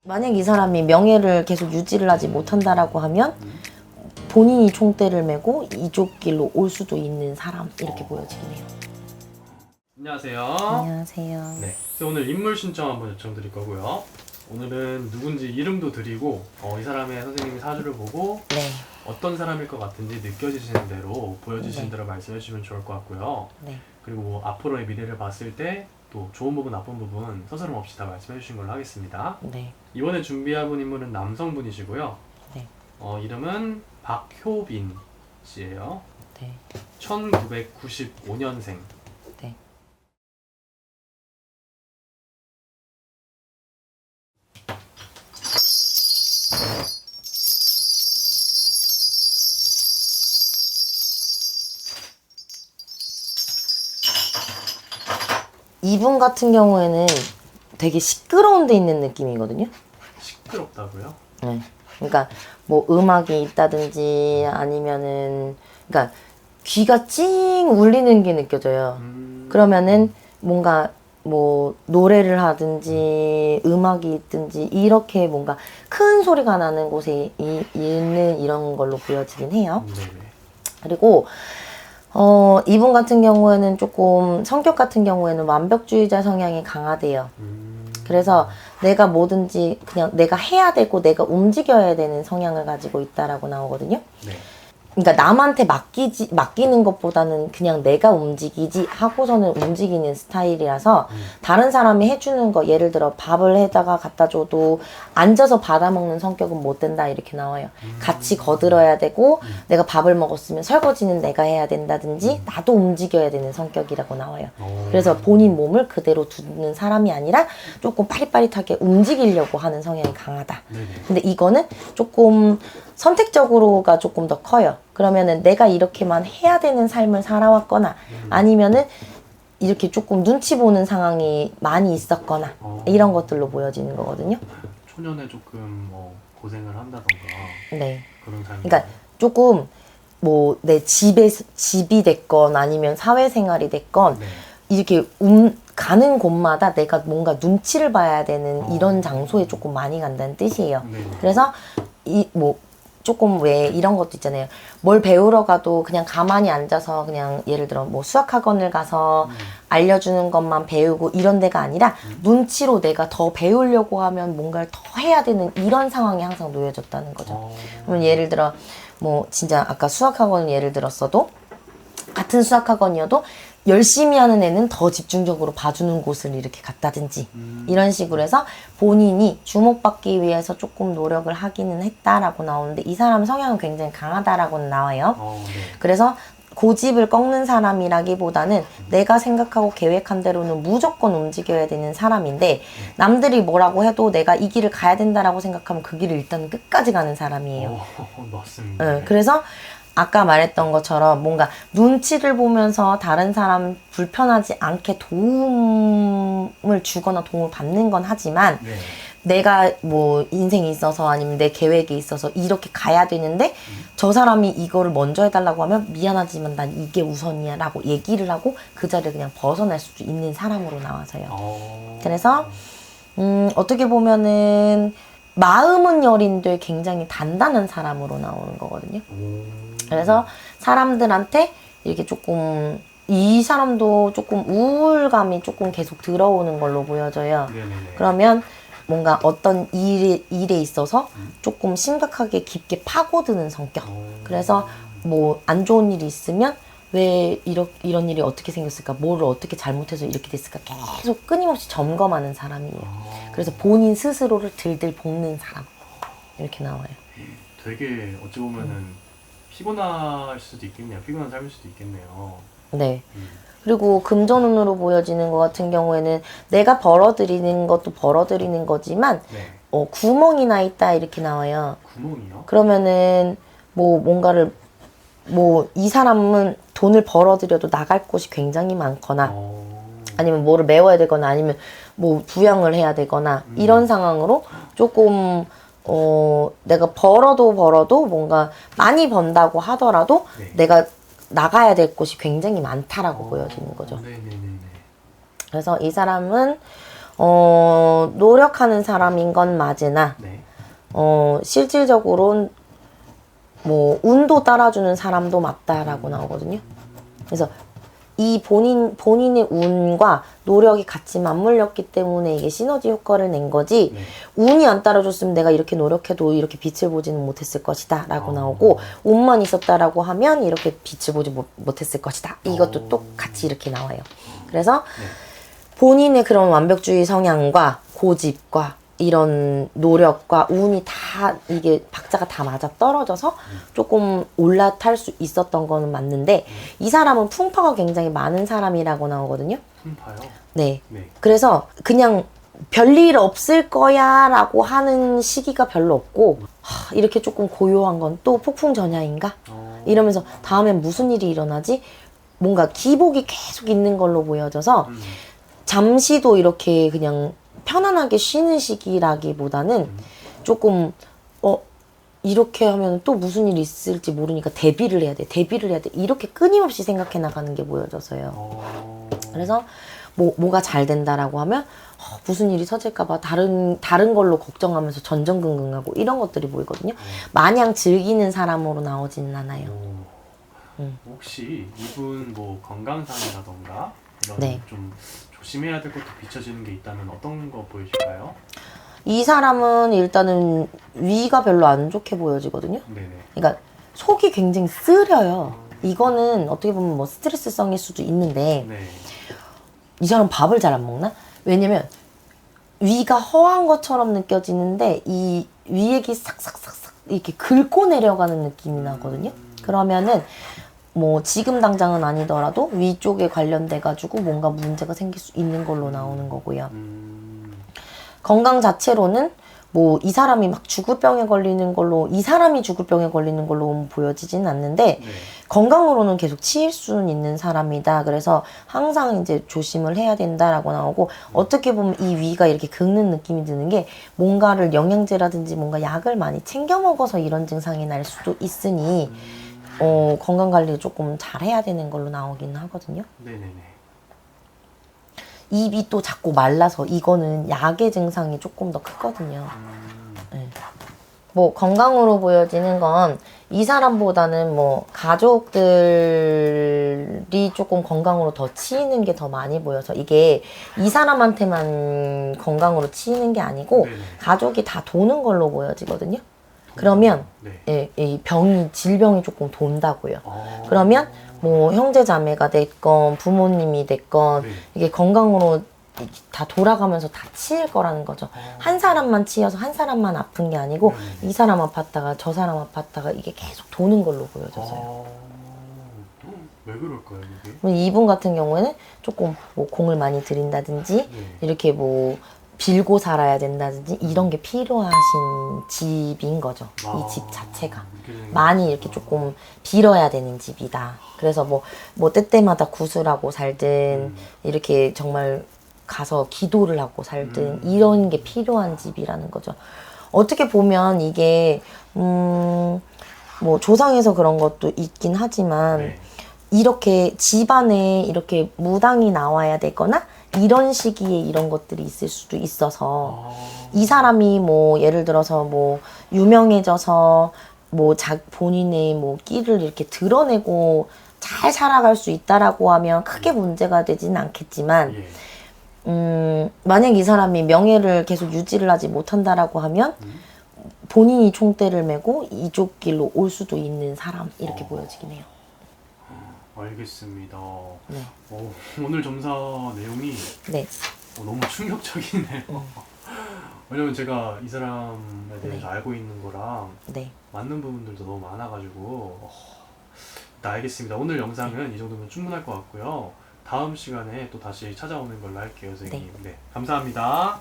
만약 이 사람이 명예를 계속 유지를 하지 못한다라고 하면 본인이 총대를 메고 이쪽 길로 올 수도 있는 사람 이렇게 보여지긴 해요. 안녕하세요. 안녕하세요. 네, 그래서 오늘 인물 신청 한번 요청드릴 거고요. 오늘은 누군지 이름도 드리고 이 사람의 선생님이 사주를 보고 네. 어떤 사람일 것 같은지 느껴지시는 대로 보여지시는 네. 대로 말씀해 주시면 좋을 것 같고요. 네. 그리고 뭐 앞으로의 미래를 봤을 때 또 좋은 부분 나쁜 부분 서스럼 없이 다 말씀해 주신 걸로 하겠습니다. 네. 이번에 준비해본 인물은 남성분이시고요. 네. 이름은 박효빈 씨예요. 네. 1995년생. 네. 이분 같은 경우에는 되게 시끄러운 데 있는 느낌이거든요. 시끄럽다고요? 네. 그러니까 뭐 음악이 있다든지 아니면은 그러니까 귀가 찡 울리는 게 느껴져요. 그러면은 뭔가 뭐 노래를 하든지 음악이 있든지 이렇게 뭔가 큰 소리가 나는 곳에 있는 이런 걸로 보여지긴 해요. 네네. 그리고 이분 같은 경우에는 조금 성격 같은 경우에는 완벽주의자 성향이 강하대요. 그래서 내가 뭐든지 그냥 내가 해야 되고 내가 움직여야 되는 성향을 가지고 있다라고 나오거든요. 네. 그러니까 남한테 맡기는 것보다는 그냥 내가 움직이지 하고서는 움직이는 스타일이라서 다른 사람이 해주는 거 예를 들어 밥을 해다가 갖다 줘도 앉아서 받아먹는 성격은 못 된다 이렇게 나와요. 같이 거들어야 되고 내가 밥을 먹었으면 설거지는 내가 해야 된다든지 나도 움직여야 되는 성격이라고 나와요. 그래서 본인 몸을 그대로 두는 사람이 아니라 조금 빠릿빠릿하게 움직이려고 하는 성향이 강하다. 네네. 근데 이거는 조금 선택적으로가 조금 더 커요. 그러면은 내가 이렇게만 해야 되는 삶을 살아왔거나 아니면은 이렇게 조금 눈치 보는 상황이 많이 있었거나 이런 것들로 보여지는 거거든요. 초년에 조금 고생을 한다던가 네. 그런 삶이. 그러니까 조금 뭐 내 집이 됐건 아니면 사회생활이 됐건 네. 이렇게 가는 곳마다 내가 뭔가 눈치를 봐야 되는 이런 장소에 조금 많이 간다는 뜻이에요. 네. 그래서 뭐 조금 왜 이런 것도 있잖아요. 뭘 배우러 가도 그냥 가만히 앉아서 그냥 예를 들어 뭐 수학학원을 가서 알려주는 것만 배우고 이런 데가 아니라 눈치로 내가 더 배우려고 하면 뭔가를 더 해야 되는 이런 상황이 항상 놓여졌다는 거죠. 그러면 예를 들어 뭐 진짜 아까 수학학원을 예를 들었어도 같은 수학학원이어도 열심히 하는 애는 더 집중적으로 봐주는 곳을 이렇게 갔다든지 이런 식으로 해서 본인이 주목받기 위해서 조금 노력을 하기는 했다라고 나오는데 이 사람 성향은 굉장히 강하다라고는 나와요. 네. 그래서 고집을 꺾는 사람이라기보다는 내가 생각하고 계획한 대로는 무조건 움직여야 되는 사람인데 남들이 뭐라고 해도 내가 이 길을 가야 된다라고 생각하면 그 길을 일단 끝까지 가는 사람이에요. 맞습니다. 네, 그래서 아까 말했던 것처럼 뭔가 눈치를 보면서 다른 사람 불편하지 않게 도움을 주거나 도움을 받는 건 하지만 네. 내가 뭐 인생이 있어서 아니면 내 계획이 있어서 이렇게 가야 되는데 저 사람이 이거를 먼저 해달라고 하면 미안하지만 난 이게 우선이야 라고 얘기를 하고 그 자리를 그냥 벗어날 수 있는 사람으로 나와서요. 그래서 어떻게 보면은 마음은 여린데 굉장히 단단한 사람으로 나오는 거거든요. 그래서 사람들한테 이렇게 조금 이 사람도 조금 우울감이 조금 계속 들어오는 걸로 보여져요. 네네네. 그러면 뭔가 어떤 일에 있어서 조금 심각하게 깊게 파고드는 성격. 그래서 뭐 안 좋은 일이 있으면 왜 이런 일이 어떻게 생겼을까? 뭐를 어떻게 잘못해서 이렇게 됐을까? 계속 끊임없이 점검하는 사람이에요. 그래서 본인 스스로를 들들 볶는 사람. 이렇게 나와요. 되게 어찌 보면은 피곤할 수도 있겠네요. 피곤한 삶일 수도 있겠네요. 네. 그리고 금전운으로 보여지는 것 같은 경우에는 내가 벌어들이는 것도 벌어들이는 거지만 네. 구멍이 나 있다 이렇게 나와요. 구멍이요? 그러면은 뭐 뭔가를 뭐 이 사람은 돈을 벌어들여도 나갈 곳이 굉장히 많거나 아니면 뭐를 메워야 되거나 아니면 뭐 부양을 해야 되거나 이런 상황으로 조금 내가 벌어도 뭔가 많이 번다고 하더라도 네. 내가 나가야 될 곳이 굉장히 많다라고 보여지는 거죠. 네네네네. 그래서 이 사람은 노력하는 사람인 건 맞으나 네. 실질적으로는 뭐 운도 따라주는 사람도 맞다라고 나오거든요. 그래서 이 본인의 운과 노력이 같이 맞물렸기 때문에 이게 시너지 효과를 낸 거지, 네. 운이 안 따라줬으면 내가 이렇게 노력해도 이렇게 빛을 보지는 못했을 것이다 라고 나오고, 운만 있었다라고 하면 이렇게 빛을 보지 못했을 것이다, 이것도 똑같이 이렇게 나와요. 그래서 본인의 그런 완벽주의 성향과 고집과 이런 노력과 운이 다 이게 박자가 다 맞아 떨어져서 조금 올라탈 수 있었던 거는 맞는데, 이 사람은 풍파가 굉장히 많은 사람이라고 나오거든요. 풍파요? 네. 네. 그래서 그냥 별일 없을 거야 라고 하는 시기가 별로 없고, 이렇게 조금 고요한 건 또 폭풍전야인가? 이러면서 다음엔 무슨 일이 일어나지? 뭔가 기복이 계속 있는 걸로 보여져서 잠시도 이렇게 그냥 편안하게 쉬는 시기라기보다는 조금 이렇게 하면 또 무슨 일이 있을지 모르니까 대비를 해야 돼 이렇게 끊임없이 생각해 나가는 게 보여져서요. 그래서 뭐가 잘 된다라고 하면 무슨 일이 터질까봐 다른 걸로 걱정하면서 전전긍긍하고 이런 것들이 보이거든요. 마냥 즐기는 사람으로 나오지는 않아요. 혹시 이분 뭐 건강상이라던가 이런 네. 좀 조심해야 될 것도 비춰지는 게 있다면 어떤 거 보여줄까요? 이 사람은 일단은 위가 별로 안 좋게 보여지거든요. 네네. 그러니까 속이 굉장히 쓰려요. 이거는 어떻게 보면 뭐 스트레스성일 수도 있는데, 네. 이 사람 밥을 잘 안 먹나? 왜냐면 위가 허한 것처럼 느껴지는데 이 위액이 싹싹싹싹 이렇게 긁고 내려가는 느낌이 나거든요. 그러면은 뭐 지금 당장은 아니더라도 위쪽에 관련돼 가지고 뭔가 문제가 생길 수 있는 걸로 나오는 거고요. 건강 자체로는 뭐 이 사람이 막 죽을 병에 걸리는 걸로, 이 사람이 죽을 병에 걸리는 걸로 보여지진 않는데, 네. 건강으로는 계속 치일 수는 있는 사람이다. 그래서 항상 이제 조심을 해야 된다라고 나오고, 어떻게 보면 이 위가 이렇게 긁는 느낌이 드는 게 뭔가를 영양제라든지 뭔가 약을 많이 챙겨 먹어서 이런 증상이 날 수도 있으니 건강 관리를 조금 잘 해야 되는 걸로 나오긴 하거든요. 네네네. 입이 또 자꾸 말라서 이거는 약의 증상이 조금 더 크거든요. 네. 뭐 건강으로 보여지는 건 이 사람보다는 뭐 가족들이 조금 건강으로 더 치이는 게 더 많이 보여서, 이게 이 사람한테만 건강으로 치이는 게 아니고 네네. 가족이 다 도는 걸로 보여지거든요. 그러면 네. 이 질병이 조금 돈다고요. 그러면 뭐 형제 자매가 됐건 부모님이 됐건 네. 이게 건강으로 다 돌아가면서 다 치일 거라는 거죠. 한 사람만 치여서 한 사람만 아픈 게 아니고 이 사람 아팠다가 저 사람 아팠다가 이게 계속 도는 걸로 보여져서요. 왜 그럴까요, 이게? 이분 같은 경우에는 조금 뭐 공을 많이 들인다든지 이렇게 뭐 빌고 살아야 된다든지 이런 게 필요하신 집인 거죠. 이 집 자체가 많이 이렇게 조금 빌어야 되는 집이다. 그래서 뭐 때때마다 구슬하고 살든 이렇게 정말 가서 기도를 하고 살든 이런 게 필요한 집이라는 거죠. 어떻게 보면 이게 뭐 조상에서 그런 것도 있긴 하지만 이렇게 집안에 이렇게 무당이 나와야 되거나 이런 시기에 이런 것들이 있을 수도 있어서 이 사람이 뭐 예를 들어서 뭐 유명해져서 뭐 본인의 뭐 끼를 이렇게 드러내고 잘 살아갈 수 있다라고 하면 크게 문제가 되지는 않겠지만, 만약 이 사람이 명예를 계속 유지를 하지 못한다라고 하면 본인이 총대를 메고 이쪽 길로 올 수도 있는 사람, 이렇게 보여지긴 해요. 알겠습니다. 네. 오늘 점사 내용이 네. 너무 충격적이네요. 왜냐면 제가 이 사람에 대해서 알고 있는 거랑 네. 맞는 부분들도 너무 많아가지고 네, 알겠습니다. 오늘 영상은 이 정도면 충분할 것 같고요. 다음 시간에 또 다시 찾아오는 걸로 할게요, 선생님. 네. 감사합니다.